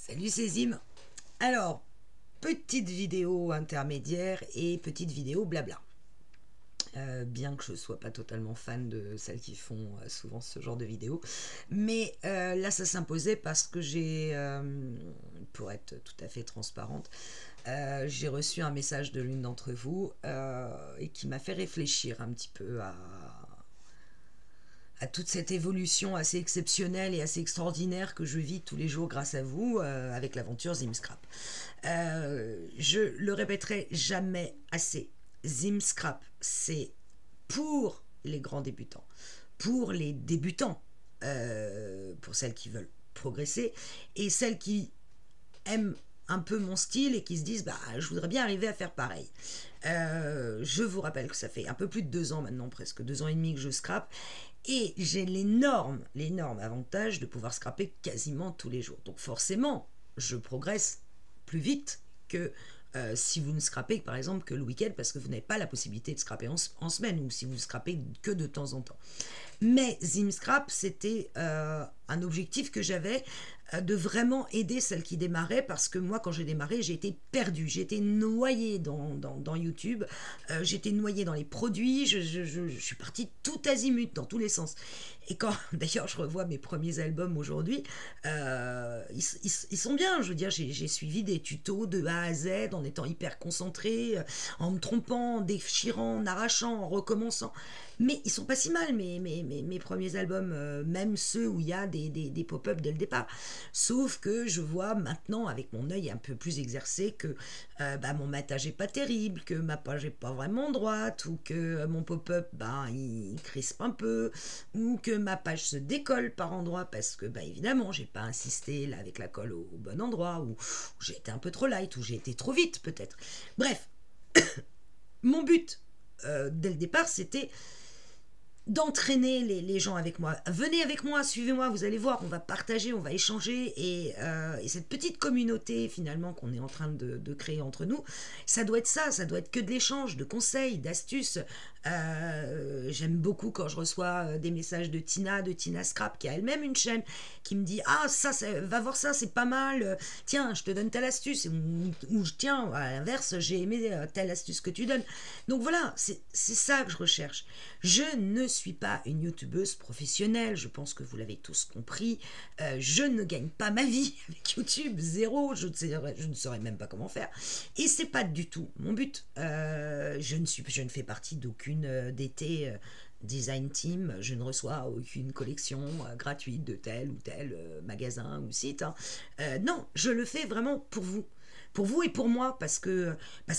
Salut c'est Zim. Alors, petite vidéo intermédiaire et petite vidéo blabla. Bien que je ne sois pas totalement fan de celles qui font souvent ce genre de vidéos. Mais là, ça s'imposait parce que j'ai, pour être tout à fait transparente, j'ai reçu un message de l'une d'entre vous et qui m'a fait réfléchir un petit peu à toute cette évolution assez exceptionnelle et assez extraordinaire que je vis tous les jours grâce à vous avec l'aventure Zimscrap. Je le répéterai jamais assez. Zimscrap, c'est pour les grands débutants, pour les débutants, pour celles qui veulent progresser et celles qui aiment un peu mon style et qui se disent bah je voudrais bien arriver à faire pareil. Je vous rappelle que ça fait un peu plus de 2 ans maintenant, presque 2 ans et demi que je scrape et j'ai l'énorme avantage de pouvoir scraper quasiment tous les jours. Donc forcément, je progresse plus vite que si vous ne scrapez par exemple que le week-end parce que vous n'avez pas la possibilité de scraper en semaine ou si vous scrapez que de temps en temps. Mais Zimscrap, c'était un objectif que j'avais de vraiment aider celles qui démarraient parce que moi, quand j'ai démarré, j'ai été perdue, j'ai été noyée dans YouTube, j'étais noyée dans les produits, je suis partie tout azimut dans tous les sens. Et quand d'ailleurs je revois mes premiers albums aujourd'hui, ils sont bien. Je veux dire, j'ai suivi des tutos de A à Z en étant hyper concentrée, en me trompant, en déchirant, en arrachant, en recommençant. Mais ils sont pas si mal, mes premiers albums, même ceux où il y a des pop-up dès le départ. Sauf que je vois maintenant, avec mon œil un peu plus exercé, que mon matage est pas terrible, que ma page est pas vraiment droite, ou que mon pop-up, il crispe un peu, ou que ma page se décolle par endroits parce que, évidemment, j'ai pas insisté là avec la colle au bon endroit, ou j'ai été un peu trop light, ou j'ai été trop vite peut-être. Bref, mon but dès le départ, c'était d'entraîner les gens avec moi. Venez avec moi, suivez-moi, vous allez voir, on va partager, on va échanger et cette petite communauté finalement qu'on est en train de créer entre nous, ça doit être ça doit être que de l'échange, de conseils, d'astuces. J'aime beaucoup quand je reçois des messages de Tina Scrap, qui a elle-même une chaîne, qui me dit ah ça va voir ça, c'est pas mal, tiens je te donne telle astuce, ou tiens à l'inverse j'ai aimé telle astuce que tu donnes. Donc voilà, c'est ça que je recherche. Je ne suis pas une youtubeuse professionnelle, je pense que vous l'avez tous compris. Je ne gagne pas ma vie avec YouTube, zéro, je ne saurais même pas comment faire. Et c'est pas du tout mon but. Je ne fais partie d'aucune DT design team, je ne reçois aucune collection gratuite de tel ou tel magasin ou site. Non, je le fais vraiment pour vous et pour moi, parce que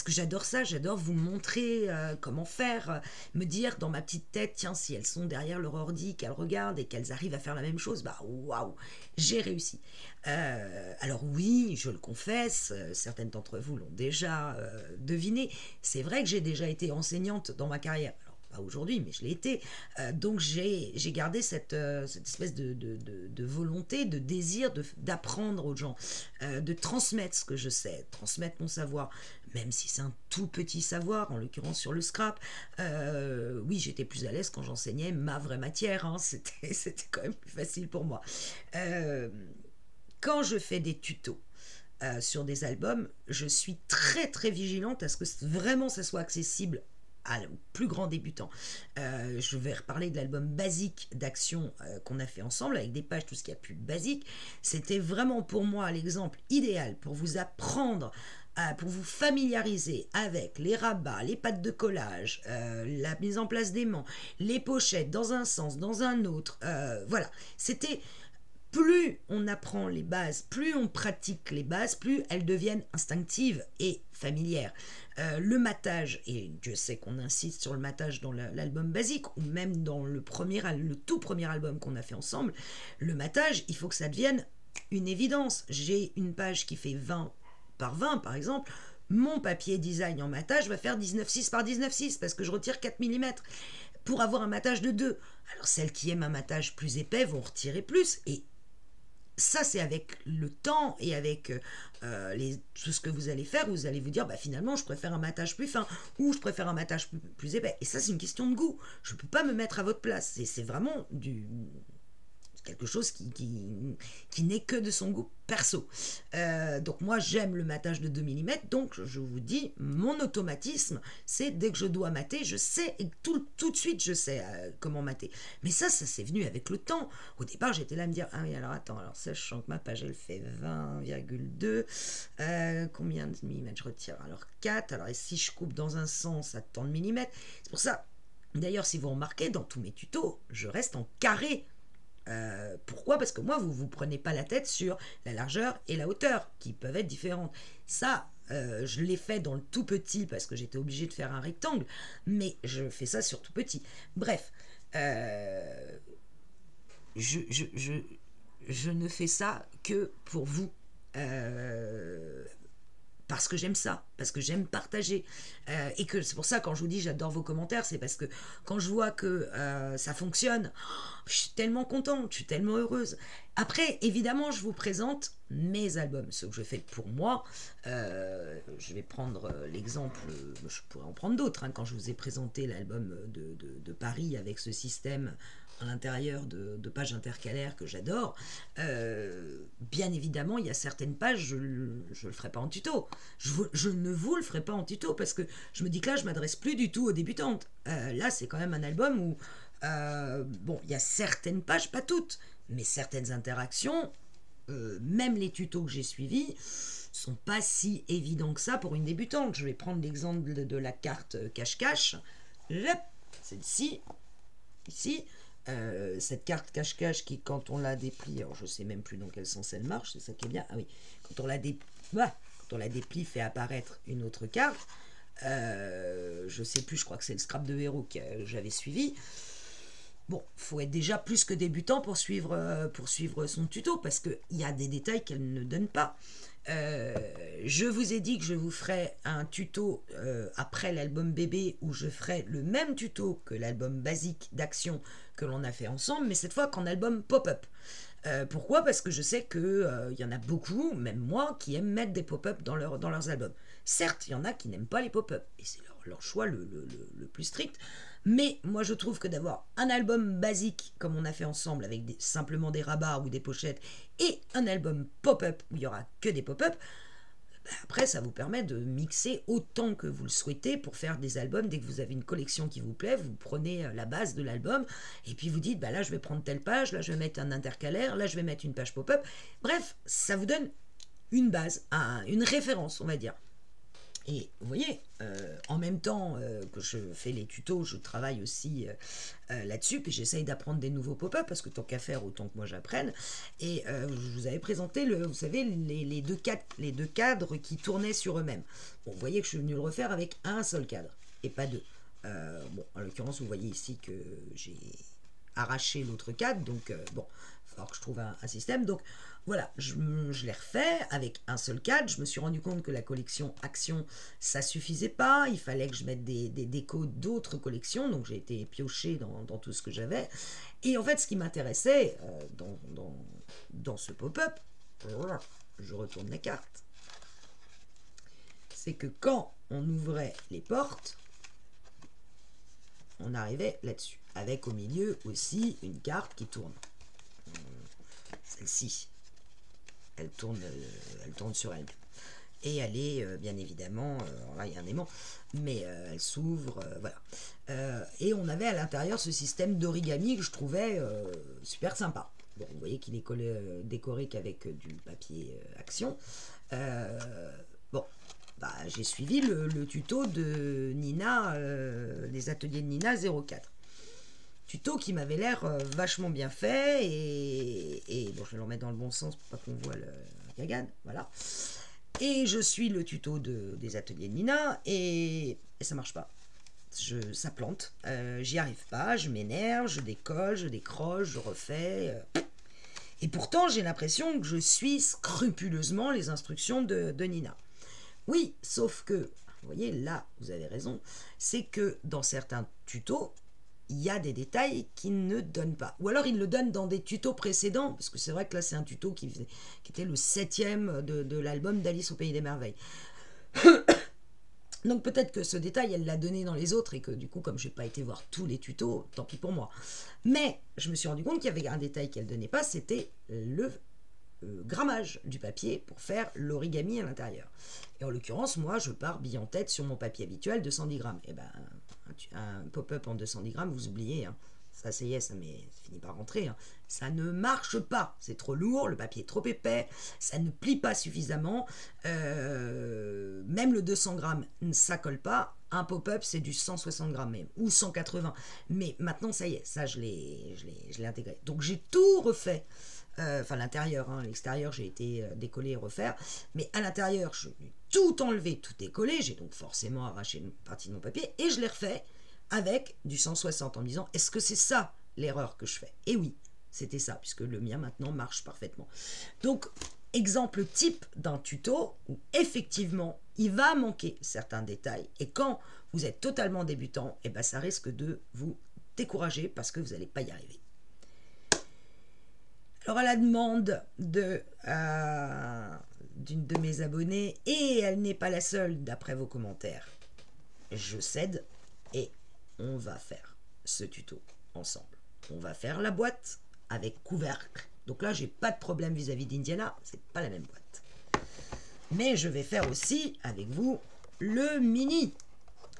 j'adore ça, j'adore vous montrer comment faire, me dire dans ma petite tête, tiens, si elles sont derrière leur ordi, qu'elles regardent et qu'elles arrivent à faire la même chose, waouh, j'ai réussi. Alors oui, je le confesse, certaines d'entre vous l'ont déjà deviné, c'est vrai que j'ai déjà été enseignante dans ma carrière. Pas aujourd'hui, mais je l'ai été. Donc j'ai gardé cette espèce de volonté, de désir d'apprendre aux gens, de transmettre ce que je sais, transmettre mon savoir, même si c'est un tout petit savoir, en l'occurrence sur le scrap. Oui, j'étais plus à l'aise quand j'enseignais ma vraie matière, hein, c'était quand même plus facile pour moi. Quand je fais des tutos, sur des albums, je suis très très vigilante à ce que vraiment ça soit accessible à plus grand débutant. Je vais reparler de l'album basique d'Action qu'on a fait ensemble avec des pages, tout ce qu'il y a plus de basique. C'était vraiment pour moi l'exemple idéal pour vous apprendre, pour vous familiariser avec les rabats, les pattes de collage, la mise en place d'aimants, les pochettes dans un sens, dans un autre. Voilà, c'était... Plus on apprend les bases, plus on pratique les bases, plus elles deviennent instinctives et familières. Le matage, et Dieu sait qu'on insiste sur le matage dans l'album basique, ou même dans le tout premier album qu'on a fait ensemble, le matage, il faut que ça devienne une évidence. J'ai une page qui fait 20 par 20 par exemple, mon papier design en matage va faire 19,6 par 19,6 parce que je retire 4 mm pour avoir un matage de 2. Alors celles qui aiment un matage plus épais vont retirer plus, et ça c'est avec le temps et avec tout ce que vous allez faire, vous allez vous dire finalement je préfère un matage plus fin ou je préfère un matage plus épais, et ça c'est une question de goût, je peux pas me mettre à votre place, c'est vraiment quelque chose qui n'est que de son goût perso. Donc moi j'aime le matage de 2 mm, donc je vous dis, mon automatisme, c'est dès que je dois mater, je sais, et tout de suite je sais comment mater. Mais ça c'est venu avec le temps. Au départ j'étais là à me dire, ah oui alors attends, alors ça je sens que ma page elle fait 20,2, combien de millimètres je retire? Alors 4, alors et si je coupe dans un sens à tant de millimètres, c'est pour ça. D'ailleurs si vous remarquez, dans tous mes tutos, je reste en carré. Pourquoi? Parce que moi, vous ne vous prenez pas la tête sur la largeur et la hauteur, qui peuvent être différentes. Ça, je l'ai fait dans le tout petit, parce que j'étais obligée de faire un rectangle, mais je fais ça sur tout petit. Bref, je ne fais ça que pour vous. Parce que j'aime ça, parce que j'aime partager. Et que c'est pour ça, quand je vous dis j'adore vos commentaires, c'est parce que quand je vois que ça fonctionne, je suis tellement contente, je suis tellement heureuse. Après, évidemment, je vous présente mes albums, ceux que je fais pour moi. Je vais prendre l'exemple, je pourrais en prendre d'autres, hein, quand je vous ai présenté l'album de Paris avec ce système à l'intérieur de pages intercalaires que j'adore. Bien évidemment, il y a certaines pages, je ne le ferai pas en tuto. Je ne vous le ferai pas en tuto parce que je me dis que là, je m'adresse plus du tout aux débutantes. Là, c'est quand même un album où, bon, il y a certaines pages, pas toutes, mais certaines interactions, même les tutos que j'ai suivis, sont pas si évidents que ça pour une débutante. Je vais prendre l'exemple de la carte cache-cache. Celle-ci, ici. Cette carte cache-cache qui, quand on la déplie, alors je sais même plus dans quel sens elle marche, c'est ça qui est bien. Ah oui, quand on la déplie, fait apparaître une autre carte. Je sais plus, je crois que c'est le scrap de héros que j'avais suivi. Bon, faut être déjà plus que débutant pour suivre son tuto, parce qu'il y a des détails qu'elle ne donne pas. Je vous ai dit que je vous ferai un tuto après l'album bébé, où je ferai le même tuto que l'album basique d'action que l'on a fait ensemble, mais cette fois qu'en album pop-up. Pourquoi? Parce que je sais qu'il y en a beaucoup, même moi, qui aiment mettre des pop-up dans leurs albums. Certes, il y en a qui n'aiment pas les pop-up, et c'est leur choix le plus strict, mais moi je trouve que d'avoir un album basique, comme on a fait ensemble, avec simplement des rabats ou des pochettes, et un album pop-up où il n'y aura que des pop-up, après ça vous permet de mixer autant que vous le souhaitez pour faire des albums. Dès que vous avez une collection qui vous plaît, vous prenez la base de l'album et puis vous dites, bah là je vais prendre telle page, là je vais mettre un intercalaire, là je vais mettre une page pop-up. Bref, ça vous donne une base, une référence, on va dire. Et vous voyez, en même temps que je fais les tutos, je travaille aussi là-dessus, puis j'essaye d'apprendre des nouveaux pop-up, parce que tant qu'à faire, autant que moi j'apprenne. Et je vous avais présenté, vous savez, les deux cadres qui tournaient sur eux-mêmes. Bon, vous voyez que je suis venu le refaire avec un seul cadre, et pas deux. Bon, en l'occurrence, vous voyez ici que j'ai arraché l'autre cadre, donc bon, il va falloir que je trouve un système. Donc voilà, je l'ai refait avec un seul cadre. Je me suis rendu compte que la collection Action, ça suffisait pas. Il fallait que je mette des décos d'autres collections. Donc j'ai été pioché dans tout ce que j'avais. Et en fait, ce qui m'intéressait dans ce pop-up, je retourne la carte, c'est que quand on ouvrait les portes, on arrivait là-dessus. Avec au milieu aussi une carte qui tourne. Celle-ci. Elle tourne sur elle. Et elle est bien évidemment, là il y a un aimant, mais elle s'ouvre, voilà. Et on avait à l'intérieur ce système d'origami que je trouvais super sympa. Bon, vous voyez qu'il est décoré qu'avec du papier Action. Bon, bah, j'ai suivi le tuto de Nina, les ateliers de Nina 04. Tuto qui m'avait l'air vachement bien fait, et bon, je vais le remettre dans le bon sens pour pas qu'on voit le gagan, voilà. Et je suis le tuto des ateliers de Nina, et ça marche pas. Ça plante, j'y arrive pas, je m'énerve, je décolle, je décroche, je refais. Et pourtant, j'ai l'impression que je suis scrupuleusement les instructions de Nina. Oui, sauf que, vous voyez, là, vous avez raison, c'est que dans certains tutos, il y a des détails qu'ils ne donnent pas. Ou alors ils le donnent dans des tutos précédents, parce que c'est vrai que là c'est un tuto qui était le 7e de l'album d'Alice au Pays des Merveilles. Donc peut-être que ce détail, elle l'a donné dans les autres et que du coup, comme je n'ai pas été voir tous les tutos, tant pis pour moi. Mais je me suis rendu compte qu'il y avait un détail qu'elle ne donnait pas, c'était le grammage du papier pour faire l'origami à l'intérieur. Et en l'occurrence, moi, je pars bille en tête sur mon papier habituel, 210 grammes. Et ben, un pop-up en 210 grammes, vous oubliez, hein. Ça, ça y est, ça finit par rentrer. Hein. Ça ne marche pas. C'est trop lourd, le papier est trop épais, ça ne plie pas suffisamment. Même le 200 grammes, ça colle pas. Un pop-up, c'est du 160 grammes même, ou 180. Mais maintenant, ça y est, ça, je l'ai intégré. Donc, j'ai tout refait. Enfin, l'intérieur, hein, l'extérieur, j'ai été décoller et refaire. Mais à l'intérieur, je l'ai tout enlevé, tout décollé. J'ai donc forcément arraché une partie de mon papier et je l'ai refait avec du 160 en me disant, est-ce que c'est ça l'erreur que je fais? Et oui, c'était ça, puisque le mien maintenant marche parfaitement. Donc, exemple type d'un tuto où effectivement, il va manquer certains détails. Et quand vous êtes totalement débutant, eh ben, ça risque de vous décourager parce que vous n'allez pas y arriver. Alors, à la demande d'une de mes abonnées, et elle n'est pas la seule d'après vos commentaires, je cède et on va faire ce tuto ensemble. On va faire la boîte avec couvercle. Donc là, j'ai pas de problème vis-à-vis d'Indiana, c'est pas la même boîte. Mais je vais faire aussi avec vous le mini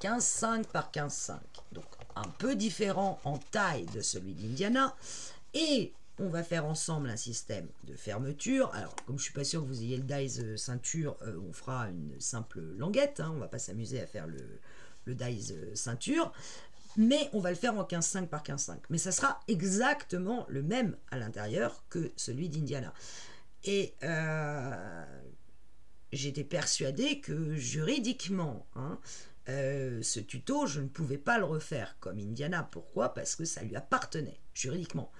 15,5 par 15,5. Donc un peu différent en taille de celui d'Indiana. Et on va faire ensemble un système de fermeture. Alors, comme je suis pas sûr que vous ayez le dies ceinture, on fera une simple languette. Hein. On va pas s'amuser à faire le dies ceinture. Mais on va le faire en 15,5 par 15,5. Mais ça sera exactement le même à l'intérieur que celui d'Indiana. Et j'étais persuadée que juridiquement, hein, ce tuto, je ne pouvais pas le refaire comme Indiana. Pourquoi? Parce que ça lui appartenait juridiquement.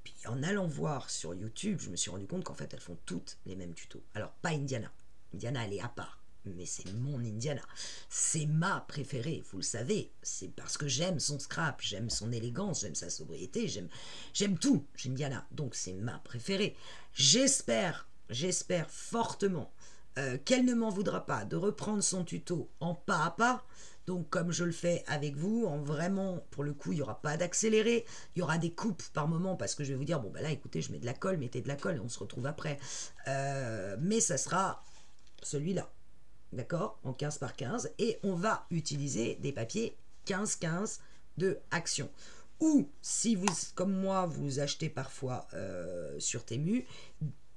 Puis en allant voir sur YouTube, je me suis rendu compte qu'en fait, elles font toutes les mêmes tutos. Alors, pas Indiana. Indiana, elle est à part. Mais c'est mon Indiana. C'est ma préférée, vous le savez. C'est parce que j'aime son scrap, j'aime son élégance, j'aime sa sobriété, j'aime tout chez Indiana. Donc c'est ma préférée. J'espère fortement qu'elle ne m'en voudra pas de reprendre son tuto en pas à pas. Donc comme je le fais avec vous, en vraiment, pour le coup, il n'y aura pas d'accéléré, il y aura des coupes par moment parce que je vais vous dire, bon ben là écoutez, je mets de la colle, mettez de la colle et on se retrouve après. Mais ça sera celui-là. D'accord, en 15 par 15, et on va utiliser des papiers 15-15 de Action. Ou si vous, comme moi, vous achetez parfois sur Temu,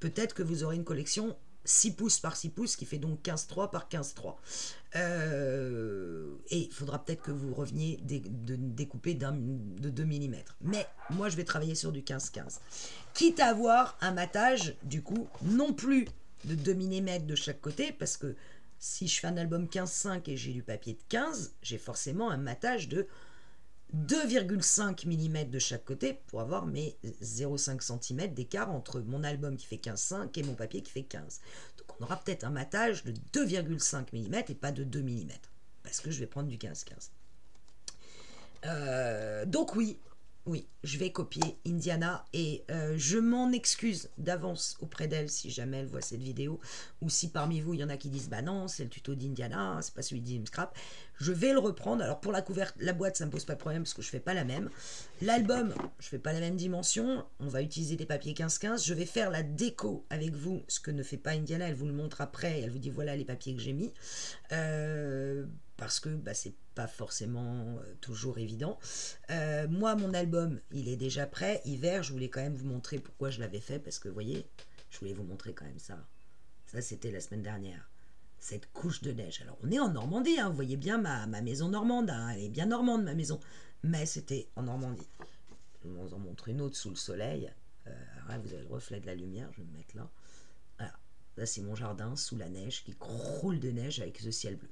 peut-être que vous aurez une collection 6 pouces par 6 pouces, qui fait donc 15,3 par 15,3. Et il faudra peut-être que vous reveniez de découper de 2 mm. Mais moi, je vais travailler sur du 15-15. Quitte à avoir un matage, du coup, non plus de 2 mm de chaque côté, parce que si je fais un album 15,5 et j'ai du papier de 15, j'ai forcément un matage de 2,5 mm de chaque côté pour avoir mes 0,5 cm d'écart entre mon album qui fait 15,5 et mon papier qui fait 15. Donc on aura peut-être un matage de 2,5 mm et pas de 2 mm, parce que je vais prendre du 15-15. Donc oui, je vais copier Indiana et je m'en excuse d'avance auprès d'elle si jamais elle voit cette vidéo, ou si parmi vous il y en a qui disent bah non, c'est le tuto d'Indiana, c'est pas celui d'Imscrap. Je vais le reprendre. Alors pour la boîte, ça me pose pas de problème parce que je fais pas la même. L'album, je fais pas la même dimension. On va utiliser des papiers 15-15. Je vais faire la déco avec vous, ce que ne fait pas Indiana. Elle vous le montre après. Elle vous dit voilà les papiers que j'ai mis. Parce que bah, c'est pas forcément toujours évident. Moi, mon album, il est déjà prêt. Hiver, je voulais quand même vous montrer pourquoi je l'avais fait. Parce que, vous voyez, je voulais vous montrer quand même ça. Ça, c'était la semaine dernière. Cette couche de neige. Alors, on est en Normandie, hein, vous voyez bien ma maison normande. Hein, elle est bien normande, ma maison. Mais c'était en Normandie. Je vous en montre une autre sous le soleil. Là, vous avez le reflet de la lumière. Je vais me mettre là. Voilà. Là, c'est mon jardin sous la neige qui croule de neige avec ce ciel bleu.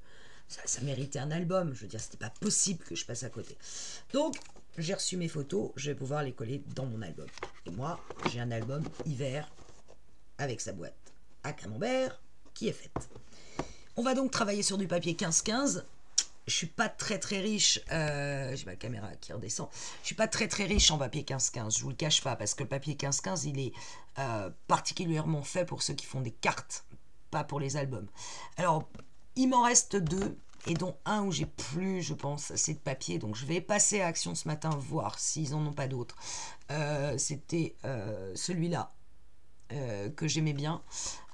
Ça méritait un album. Je veux dire, c'était pas possible que je passe à côté. Donc, j'ai reçu mes photos. Je vais pouvoir les coller dans mon album. Et moi, j'ai un album hiver avec sa boîte à camembert qui est faite. On va donc travailler sur du papier 15-15. Je suis pas très riche. J'ai ma caméra qui redescend. Je suis pas très riche en papier 15-15. Je vous le cache pas parce que le papier 15-15, il est particulièrement fait pour ceux qui font des cartes, pas pour les albums. Alors, il m'en reste 2 et dont un où j'ai plus, je pense, assez de papier. Donc je vais passer à Action ce matin, voir s'ils n'en ont pas d'autres. C'était celui-là que j'aimais bien,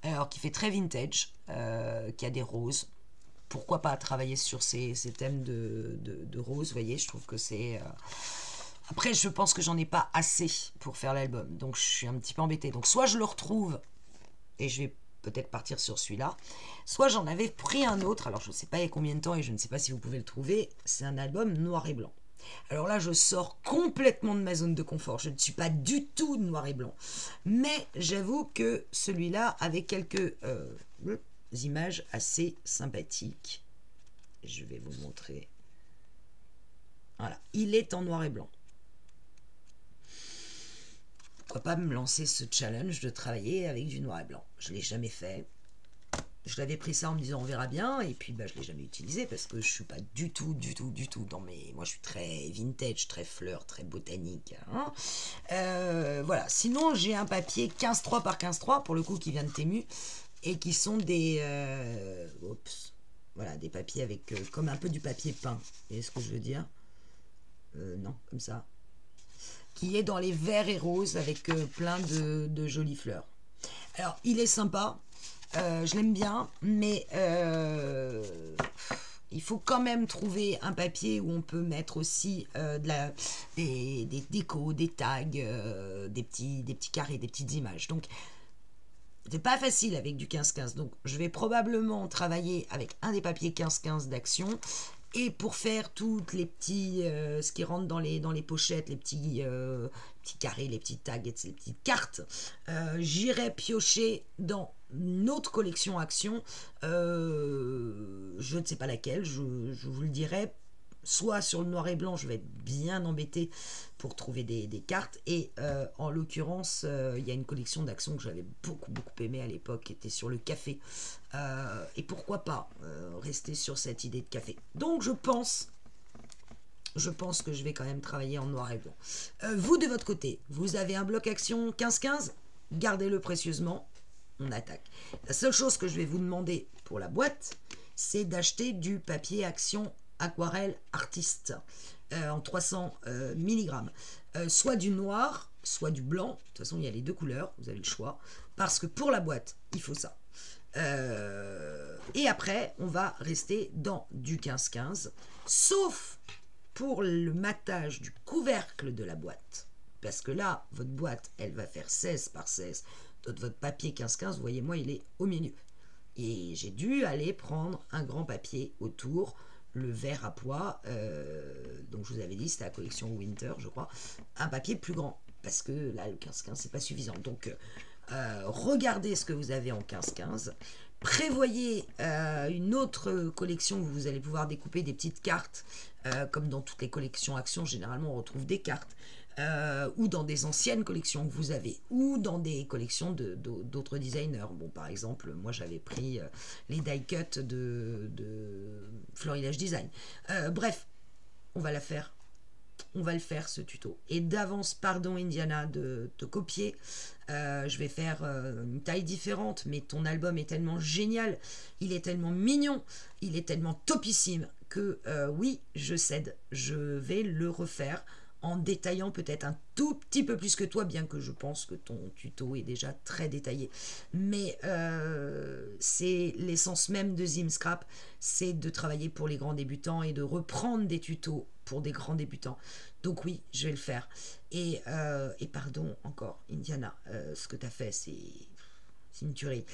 alors qui fait très vintage, qui a des roses. Pourquoi pas travailler sur ces thèmes de roses, vous voyez, je trouve que c'est... Après, je pense que j'en ai pas assez pour faire l'album, donc je suis un petit peu embêtée. Donc soit je le retrouve, et je vais peut-être partir sur celui-là, soit j'en avais pris un autre, alors je ne sais pas il y a combien de temps, et je ne sais pas si vous pouvez le trouver, c'est un album noir et blanc. Alors là, je sors complètement de ma zone de confort. Je ne suis pas du tout de noir et blanc. Mais j'avoue que celui-là avait quelques images assez sympathiques. Je vais vous montrer. Voilà, il est en noir et blanc. Pourquoi pas me lancer ce challenge de travailler avec du noir et blanc? Je ne l'ai jamais fait. Je l'avais pris ça en me disant on verra bien, et puis bah, je ne l'ai jamais utilisé parce que je ne suis pas du tout dans mes... Moi je suis très vintage, très fleur, très botanique. Hein. Voilà, sinon j'ai un papier 15-3 par 15-3 pour le coup qui vient de Temu, et qui sont des... voilà, des papiers avec comme un peu du papier peint. Vous voyez ce que je veux dire? Non, comme ça. Qui est dans les verts et roses avec plein de jolies fleurs. Alors il est sympa. Je l'aime bien, mais il faut quand même trouver un papier où on peut mettre aussi des décos, des tags, des petits carrés, des petites images. Donc, c'est pas facile avec du 15-15. Donc, je vais probablement travailler avec un des papiers 15-15 d'Action. Et pour faire toutes les petits, ce qui rentre dans les pochettes, les petits carrés, les petits tags, les petites cartes, j'irai piocher dans une autre collection Action. Je ne sais pas laquelle, je vous le dirai. Soit sur le noir et blanc, je vais être bien embêté pour trouver des cartes. Et en l'occurrence, il y a une collection d'Action que j'avais beaucoup aimé à l'époque, qui était sur le café. Et pourquoi pas rester sur cette idée de café. Donc je pense que je vais quand même travailler en noir et blanc. Vous, de votre côté, vous avez un bloc Action 15-15, gardez-le précieusement, on attaque. La seule chose que je vais vous demander pour la boîte, c'est d'acheter du papier Action aquarelle artiste en 300 mg. Soit du noir, soit du blanc. De toute façon, il y a les deux couleurs, vous avez le choix. Parce que pour la boîte, il faut ça. Et après, on va rester dans du 15-15, sauf pour le matage du couvercle de la boîte. Parce que là, votre boîte, elle va faire 16 par 16. Votre papier 15-15, vous voyez, moi, il est au milieu. Et j'ai dû aller prendre un grand papier autour, le vert à pois, donc je vous avais dit, c'était la collection Winter, je crois, un papier plus grand, parce que là, le 15-15, c'est pas suffisant. Donc, regardez ce que vous avez en 15-15, prévoyez une autre collection où vous allez pouvoir découper des petites cartes, comme dans toutes les collections Action, généralement on retrouve des cartes, ou dans des anciennes collections que vous avez, ou dans des collections d'autres designers. Bon, par exemple, moi j'avais pris les die cut de Florilège Design. Bref, on va la faire. On va le faire, ce tuto. Et d'avance, pardon Indiana de te copier. Je vais faire une taille différente, mais ton album est tellement génial, il est tellement mignon, il est tellement topissime que oui, je cède. Je vais le refaire en détaillant peut-être un tout petit peu plus que toi, bien que je pense que ton tuto est déjà très détaillé. Mais c'est l'essence même de Zimscrap, c'est de travailler pour les grands débutants et de reprendre des tutos pour des grands débutants. Donc oui, je vais le faire. Et pardon encore, Indiana, ce que tu as fait, c'est une tuerie.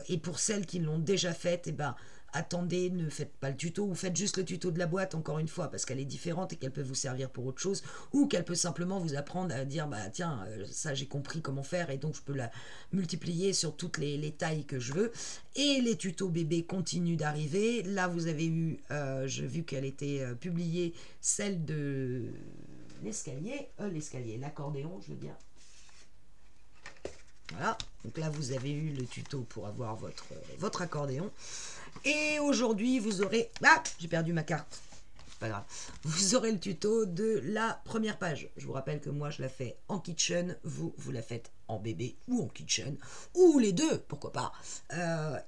Et pour celles qui l'ont déjà faite, eh ben, attendez, ne faites pas le tuto, ou faites juste le tuto de la boîte, encore une fois, parce qu'elle est différente et qu'elle peut vous servir pour autre chose, ou qu'elle peut simplement vous apprendre à dire, bah tiens, ça j'ai compris comment faire, et donc je peux la multiplier sur toutes les tailles que je veux. Et les tutos bébés continuent d'arriver. Là, vous avez eu, j'ai vu qu'elle était publiée, celle de l'escalier, l'accordéon, je veux dire. Voilà, donc là vous avez eu le tuto pour avoir votre accordéon. Et aujourd'hui vous aurez... Ah, j'ai perdu ma carte. Pas grave. Vous aurez le tuto de la première page. Je vous rappelle que moi je la fais en kitchen, vous la faites en bébé ou en kitchen, ou les deux, pourquoi pas.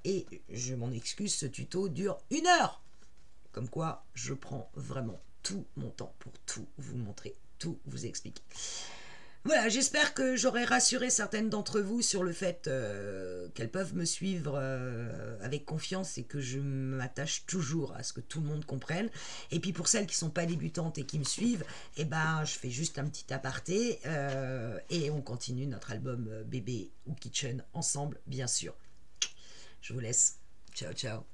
Et je m'en excuse, ce tuto dure 1 heure. Comme quoi, je prends vraiment tout mon temps pour tout vous montrer, tout vous expliquer. Voilà, j'espère que j'aurai rassuré certaines d'entre vous sur le fait qu'elles peuvent me suivre avec confiance et que je m'attache toujours à ce que tout le monde comprenne. Et puis pour celles qui ne sont pas débutantes et qui me suivent, eh ben, je fais juste un petit aparté et on continue notre album Bébé ou Kitchen ensemble, bien sûr. Je vous laisse. Ciao, ciao.